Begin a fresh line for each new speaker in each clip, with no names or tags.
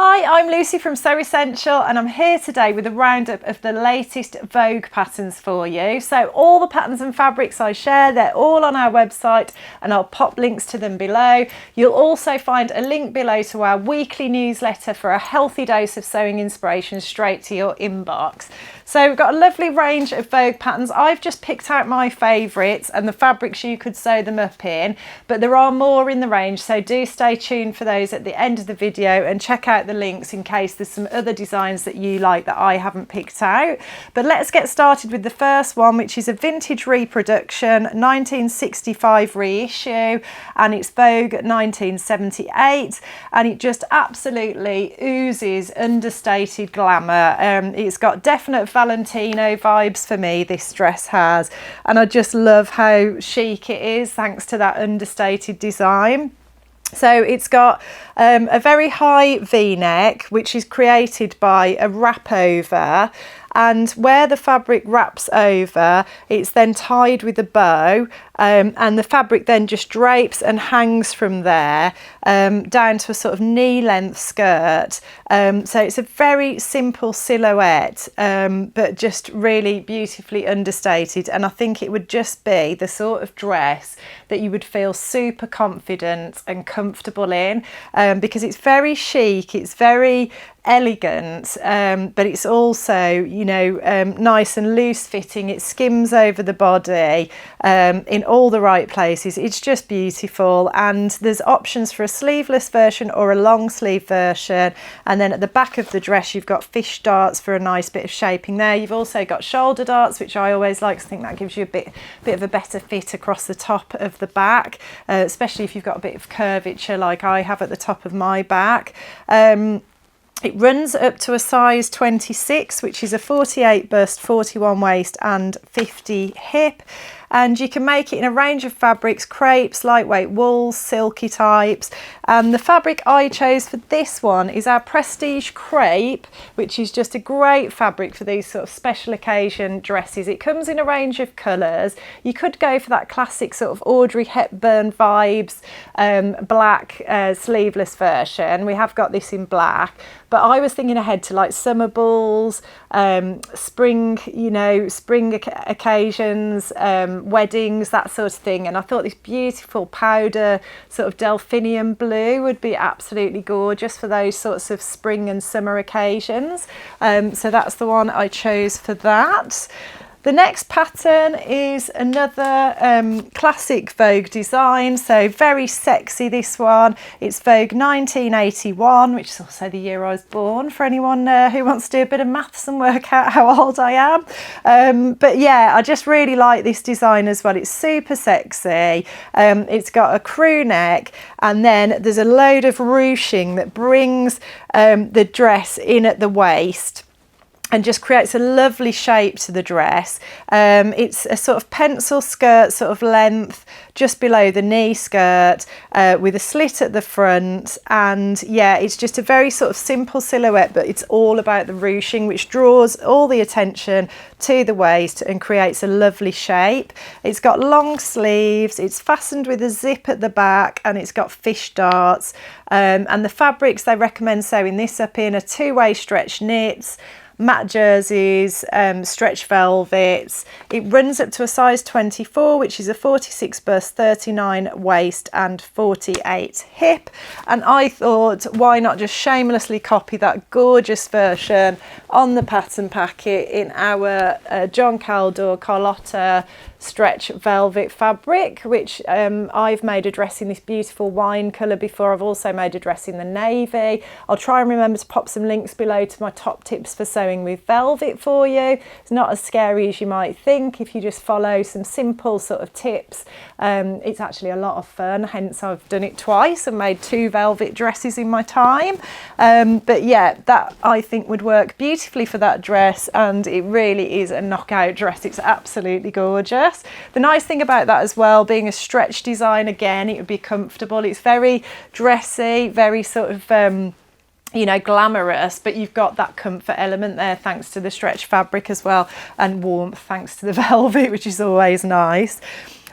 Hi, I'm Lucy from Sew Essential and I'm here today with a roundup of the latest Vogue patterns for you. So all the patterns and fabrics I share, they're all on our website and I'll pop links to them below. You'll also find a link below to our weekly newsletter for a healthy dose of sewing inspiration straight to your inbox. So we've got a lovely range of Vogue patterns. I've just picked out my favourites and the fabrics you could sew them up in, but there are more in the range, so do stay tuned for those at the end of the video and check out the links in case there's some other designs that you like that I haven't picked out. But let's get started with the first one, which is a vintage reproduction, 1965 reissue, and it's Vogue 1978, and it just absolutely oozes understated glamour. It's got definite Valentino vibes for me, this dress has, and I just love how chic it is thanks to that understated design. So it's got a very high V-neck, which is created by a wrap over, and where the fabric wraps over, it's then tied with a bow, and the fabric then just drapes and hangs from there down to a sort of knee length skirt. So it's a very simple silhouette, but just really beautifully understated, and I think it would just be the sort of dress that you would feel super confident and comfortable in, because it's very chic, it's very elegant, but it's also, you know, nice and loose fitting. It skims over the body in all the right places. It's just beautiful, and there's options for a sleeveless version or a long sleeve version, and then at the back of the dress you've got fish darts for a nice bit of shaping there. You've also got shoulder darts, which I always like, 'cause I think that gives you a bit of a better fit across the top of the back, especially if you've got a bit of curvature like I have at the top of my back. It runs up to a size 26, which is a 48 bust, 41 waist and 50 hip. And you can make it in a range of fabrics, crepes, lightweight wools, silky types. And the fabric I chose for this one is our Prestige Crepe, which is just a great fabric for these sort of special occasion dresses. It comes in a range of colours. You could go for that classic sort of Audrey Hepburn vibes, black sleeveless version. We have got this in black, but I was thinking ahead to like summer balls, spring, you know, spring occasions, weddings, that sort of thing, and I thought this beautiful powder sort of delphinium blue would be absolutely gorgeous for those sorts of spring and summer occasions, so that's the one I chose for that. The next pattern is another classic Vogue design, so very sexy this one. It's Vogue 1981, which is also the year I was born, for anyone who wants to do a bit of maths and work out how old I am. But yeah, I just really like this design as well. It's super sexy. It's got a crew neck, and then there's a load of ruching that brings the dress in at the waist and just creates a lovely shape to the dress. It's a sort of pencil skirt sort of length just below the knee skirt, with a slit at the front, and yeah, it's just a very sort of simple silhouette, but it's all about the ruching, which draws all the attention to the waist and creates a lovely shape. It's got long sleeves, it's fastened with a zip at the back, and it's got fish darts, and the fabrics they recommend sewing this up in are two-way stretch knits, matte jerseys, stretch velvets. It runs up to a size 24, which is a 46 bust, 39 waist and 48 hip. And I thought, why not just shamelessly copy that gorgeous version on the pattern packet in our John Caldor Carlotta stretch velvet fabric, which I've made a dress in this beautiful wine colour before. I've also made a dress in the navy. I'll try and remember to pop some links below to my top tips for sewing with velvet for you. It's not as scary as you might think if you just follow some simple sort of tips. It's actually a lot of fun, hence I've done it twice and made 2 velvet dresses in my time. But yeah, that I think would work beautifully for that dress, and it really is a knockout dress. It's absolutely gorgeous. The nice thing about that as well, being a stretch design, again, it would be comfortable. It's very dressy, very sort of you know, glamorous, but you've got that comfort element there thanks to the stretch fabric as well, and warmth thanks to the velvet, which is always nice.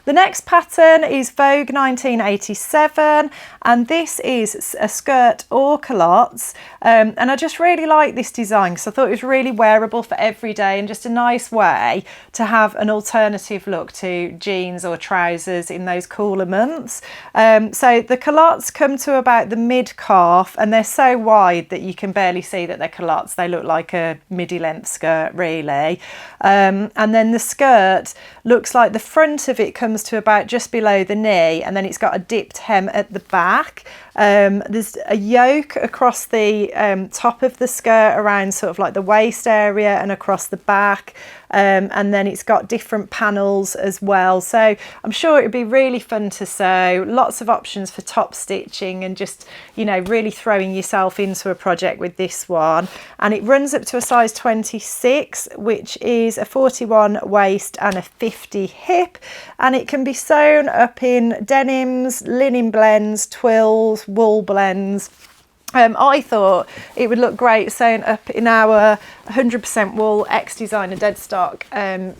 The next pattern is Vogue 1987, and this is a skirt or culottes, and I just really like this design because I thought it was really wearable for every day and just a nice way to have an alternative look to jeans or trousers in those cooler months. So the culottes come to about the mid-calf, and they're so wide that you can barely see that they're culottes. They look like a midi length skirt really, and then the skirt looks like the front of it comes to about just below the knee, and then it's got a dipped hem at the back. There's a yoke across the top of the skirt around sort of like the waist area and across the back, and then it's got different panels as well, so I'm sure it would be really fun to sew. Lots of options for top stitching and just, you know, really throwing yourself into a project with this one. And it runs up to a size 26, which is a 41 waist and a 50 hip, and it can be sewn up in denims, linen blends, twills, wool blends. I thought it would look great sewn up in our 100% wool ex-designer dead stock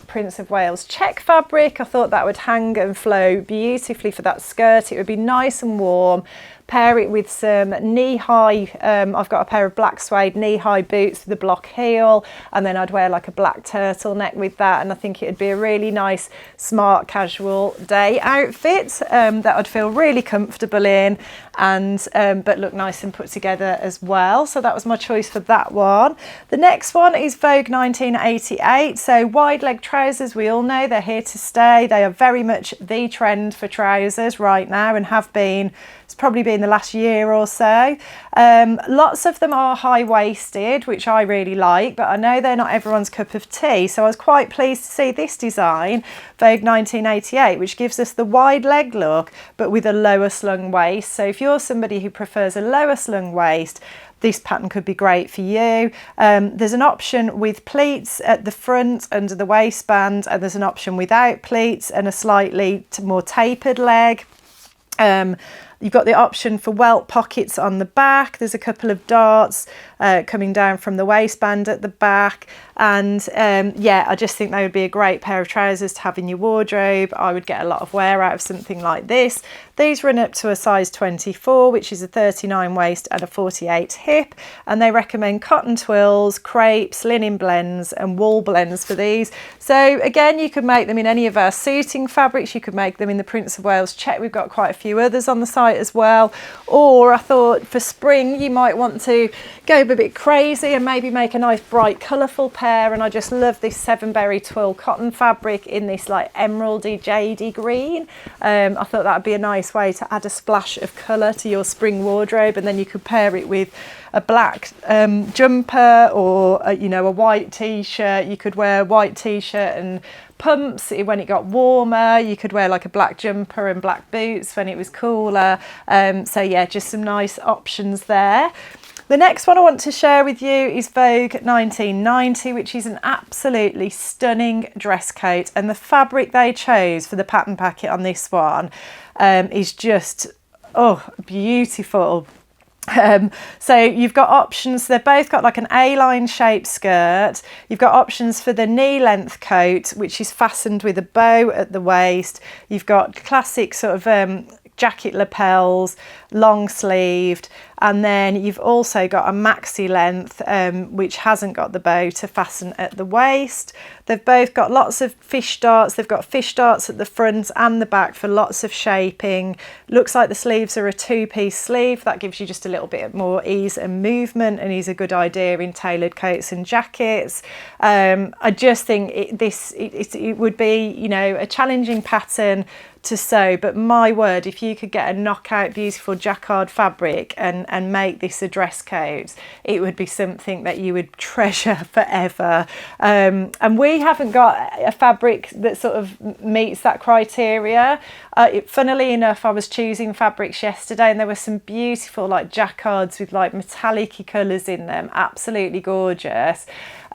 Prince of Wales check fabric. I thought that would hang and flow beautifully for that skirt. It would be nice and warm. Pair it with some knee-high, I've got a pair of black suede knee-high boots with a block heel, and then I'd wear like a black turtleneck with that, and I think it would be a really nice, smart, casual day outfit that I'd feel really comfortable in, and but look nice and put together as well. So that was my choice for that one. The next one is Vogue 1988. So wide leg trousers, we all know they're here to stay. They are very much the trend for trousers right now and have been. It's probably been the last year or so. Lots of them are high-waisted, which I really like, but I know they're not everyone's cup of tea. So I was quite pleased to see this design, Vogue 1988, which gives us the wide leg look, but with a lower slung waist. So if you're somebody who prefers a lower slung waist, this pattern could be great for you. There's an option with pleats at the front under the waistband, and there's an option without pleats and a slightly more tapered leg. You've got the option for welt pockets on the back. There's a couple of darts coming down from the waistband at the back, and yeah, I just think they would be a great pair of trousers to have in your wardrobe. I would get a lot of wear out of something like this. These run up to a size 24, which is a 39 waist and a 48 hip, and they recommend cotton twills, crepes, linen blends and wool blends for these. So again, you could make them in any of our suiting fabrics. You could make them in the Prince of Wales check. We've got quite a few others on the site as well. Or I thought for spring you might want to go a bit crazy and maybe make a nice bright colourful pair, and I just love this Sevenberry twill cotton fabric in this like emeraldy jadey green. I thought that would be a nice way to add a splash of colour to your spring wardrobe, and then you could pair it with a black jumper or you know, a white t-shirt. You could wear a white t-shirt and pumps when it got warmer. You could wear like a black jumper and black boots when it was cooler. So yeah, just some nice options there. The next one I want to share with you is Vogue 1990, which is an absolutely stunning dress coat, and the fabric they chose for the pattern packet on this one is just, oh, beautiful. So you've got options, they've both got like an A-line shaped skirt. You've got options for the knee length coat, which is fastened with a bow at the waist. You've got classic sort of jacket lapels, long sleeved, and then you've also got a maxi length which hasn't got the bow to fasten at the waist. They've both got lots of fish darts. They've got fish darts at the front and the back for lots of shaping. Looks like the sleeves are a two-piece sleeve. That gives you just a little bit more ease and movement, and is a good idea in tailored coats and jackets. I just think it would be, you know, a challenging pattern to sew, but my word, if you could get a knockout beautiful jacquard fabric and make this a dress coat, it would be something that you would treasure forever. And we haven't got a fabric that sort of meets that criteria. Funnily enough, I was choosing fabrics yesterday and there were some beautiful like jacquards with like metallic colours in them, absolutely gorgeous.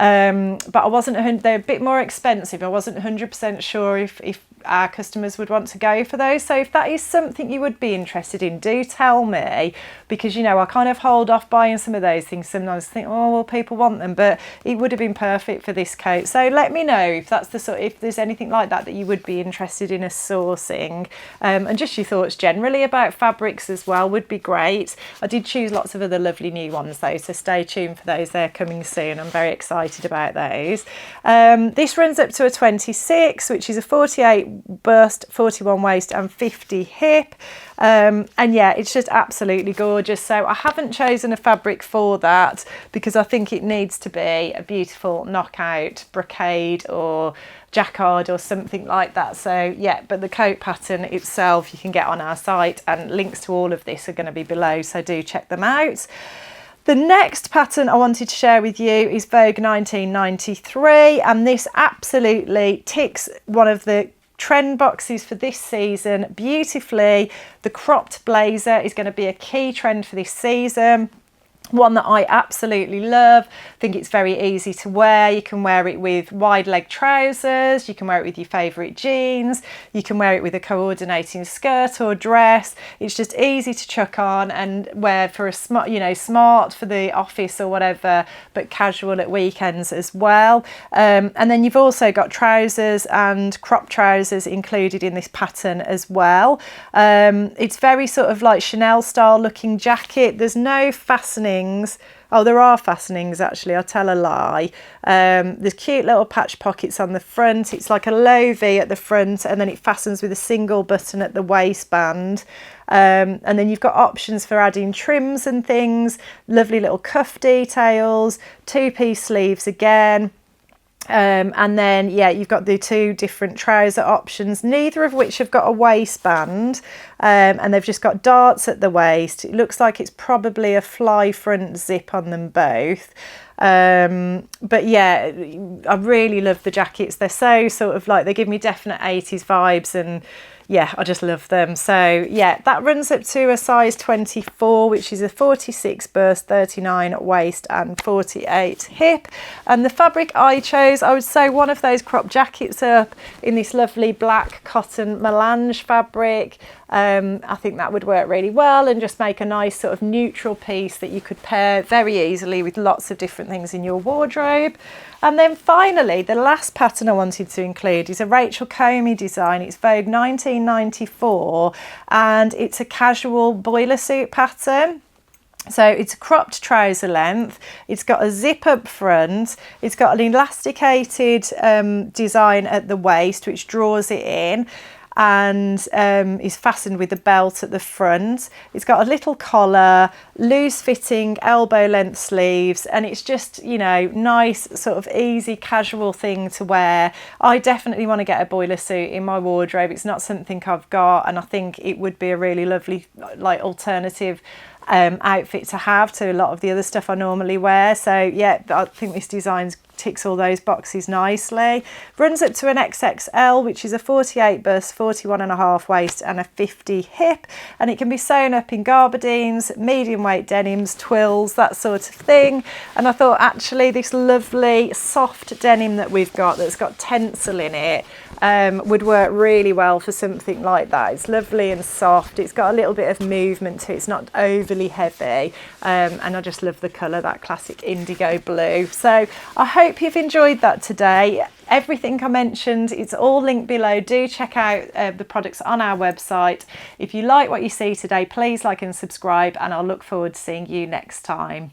but I wasn't, they're a bit more expensive. I wasn't 100% sure if our customers would want to go for those. So if that is something you would be interested in, do tell me, because you know I kind of hold off buying some of those things sometimes. I think, oh well, people want them, but it would have been perfect for this coat. So let me know if that's the sort, if there's anything like that that you would be interested in us sourcing, and just your thoughts generally about fabrics as well would be great. I did choose lots of other lovely new ones though, so stay tuned for those. They're coming soon. I'm very excited about those. This runs up to a 26, which is a 48 bust, 41 waist and 50 hip, and yeah, it's just absolutely gorgeous. So I haven't chosen a fabric for that because I think it needs to be a beautiful knockout brocade or jacquard or something like that. So yeah, but the coat pattern itself you can get on our site, and links to all of this are going to be below, so do check them out. The next pattern I wanted to share with you is Vogue 1993, and this absolutely ticks one of the trend boxes for this season beautifully. The cropped blazer is going to be a key trend for this season. One that I absolutely love. I think it's very easy to wear. You can wear it with wide leg trousers, you can wear it with your favourite jeans, you can wear it with a coordinating skirt or dress. It's just easy to chuck on and wear for a smart, you know, smart for the office or whatever, but casual at weekends as well. And then you've also got trousers and crop trousers included in this pattern as well. It's very sort of like Chanel style looking jacket. There's no fastening. Oh, there are fastenings actually, I'll tell a lie. There's cute little patch pockets on the front. It's like a low V at the front, and then it fastens with a single button at the waistband. And then you've got options for adding trims and things, lovely little cuff details, two-piece sleeves again. And then yeah, you've got the two different trouser options, neither of which have got a waistband, and they've just got darts at the waist. It looks like it's probably a fly front zip on them both. But yeah, I really love the jackets. They're so sort of like, they give me definite 80s vibes, and yeah, I just love them. So yeah, that runs up to a size 24, which is a 46 bust, 39 waist and 48 hip. And the fabric I chose, I would say one of those crop jackets up in this lovely black cotton melange fabric. I think that would work really well and just make a nice sort of neutral piece that you could pair very easily with lots of different things in your wardrobe. And then finally, the last pattern I wanted to include is a Rachel Comey design. It's Vogue 1994, and it's a casual boiler suit pattern. So it's a cropped trouser length, it's got a zip up front, it's got an elasticated design at the waist which draws it in, and is fastened with a belt at the front. It's got a little collar, loose fitting elbow length sleeves, and it's just, you know, nice sort of easy casual thing to wear. I definitely want to get a boiler suit in my wardrobe. It's not something I've got, and I think it would be a really lovely like alternative outfit to have to a lot of the other stuff I normally wear. So yeah, I think this design ticks all those boxes nicely. Runs up to an XXL, which is a 48 bust, 41.5 waist and a 50 hip, and it can be sewn up in gabardines, medium weight denims, twills, that sort of thing. And I thought actually this lovely soft denim that we've got that's got tencel in it would work really well for something like that. It's lovely and soft, it's got a little bit of movement to it, it's not overly heavy, and I just love the colour, that classic indigo blue. So I hope you've enjoyed that today. Everything I mentioned, it's all linked below. Do check out the products on our website. If you like what you see today, please like and subscribe, and I'll look forward to seeing you next time.